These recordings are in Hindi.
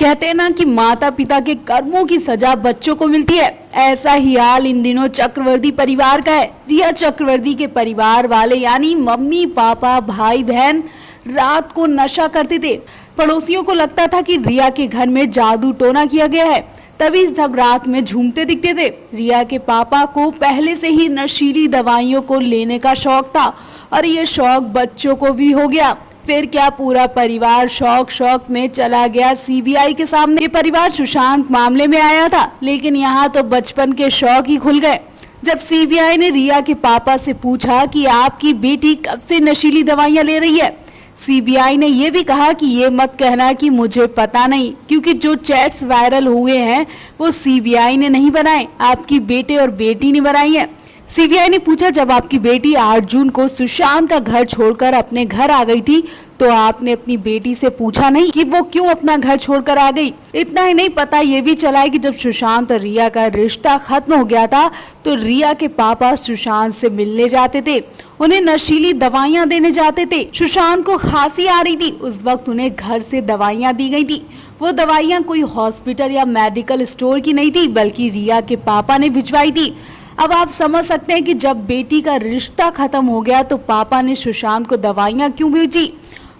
कहते हैं ना कि माता पिता के कर्मों की सजा बच्चों को मिलती है। ऐसा ही हाल इन दिनों चक्रवर्ती परिवार का है। रिया चक्रवर्ती के परिवार वाले यानी मम्मी पापा भाई बहन रात को नशा करते थे। पड़ोसियों को लगता था कि रिया के घर में जादू टोना किया गया है, तभी सब रात में झूमते दिखते थे। रिया के पापा को पहले से ही नशीली दवाइयों को लेने का शौक था और ये शौक बच्चों को भी हो गया। फिर क्या पूरा परिवार शौक में चला गया सीबीआई के सामने। ये परिवार सुशांत मामले में आया था, लेकिन यहाँ तो बचपन के शौक ही खुल गए जब सीबीआई ने रिया के पापा से पूछा कि आपकी बेटी कब से नशीली दवाइयां ले रही है। सीबीआई ने यह भी कहा कि ये मत कहना कि मुझे पता नहीं, क्योंकि जो चैट्स वायरल हुए हैं वो सीबीआई ने नहीं बनाए, आपकी बेटे और बेटी ने बनाई है। सीबीआई ने पूछा, जब आपकी बेटी 8 जून को सुशांत का घर छोड़कर अपने घर आ गई थी तो आपने अपनी बेटी से पूछा नहीं कि वो क्यों अपना घर छोड़कर आ गई? इतना ही नहीं, पता ये भी चला है कि जब सुशांत और रिया का रिश्ता खत्म हो गया था तो रिया के पापा सुशांत से मिलने जाते थे, उन्हें नशीली दवाइयां देने जाते थे। सुशांत को खांसी आ रही थी, उस वक्त उन्हें घर से दवाइयां दी गई थी। वो दवाइयां कोई हॉस्पिटल या मेडिकल स्टोर की नहीं थी, बल्कि रिया के पापा ने भिजवाई थी। अब आप समझ सकते हैं कि जब बेटी का रिश्ता खत्म हो गया तो पापा ने सुशांत को दवाइयां क्यों भेजी,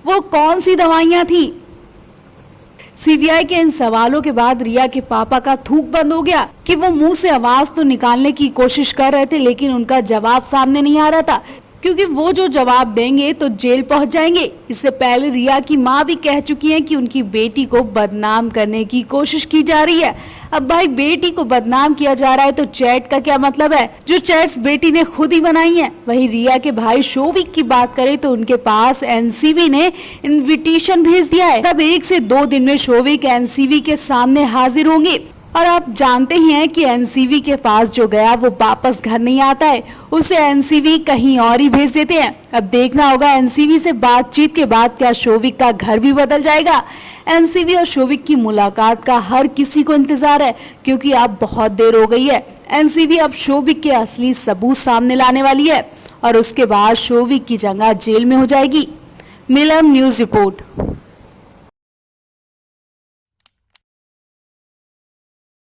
वो कौन सी दवाइयां थी? सीबीआई के इन सवालों के बाद रिया के पापा का थूक बंद हो गया कि वो मुंह से आवाज तो निकालने की कोशिश कर रहे थे, लेकिन उनका जवाब सामने नहीं आ रहा था, क्योंकि वो जो जवाब देंगे तो जेल पहुंच जाएंगे। इससे पहले रिया की मां भी कह चुकी है कि उनकी बेटी को बदनाम करने की कोशिश की जा रही है। अब भाई बेटी को बदनाम किया जा रहा है तो चैट का क्या मतलब है? जो चैट्स बेटी ने खुद ही बनाई है। वहीं रिया के भाई शोविक की बात करें तो उनके पास एनसीबी ने इन्विटेशन भेज दिया है। अब 1 से 2 दिन में शोविक एनसीबी के सामने हाजिर होंगे और आप जानते ही हैं कि एनसीबी के पास जो गया वो वापस घर नहीं आता है, उसे एनसीबी कहीं और ही भेज देते हैं। अब देखना होगा एनसीबी से बातचीत के बाद क्या शोविक का घर भी बदल जाएगा। एनसीबी और शोविक की मुलाकात का हर किसी को इंतजार है, क्योंकि अब बहुत देर हो गई है। एनसीबी अब शोविक के असली सबूत सामने लाने वाली है और उसके बाद शोविक की जगह जेल में हो जाएगी। Milam news report.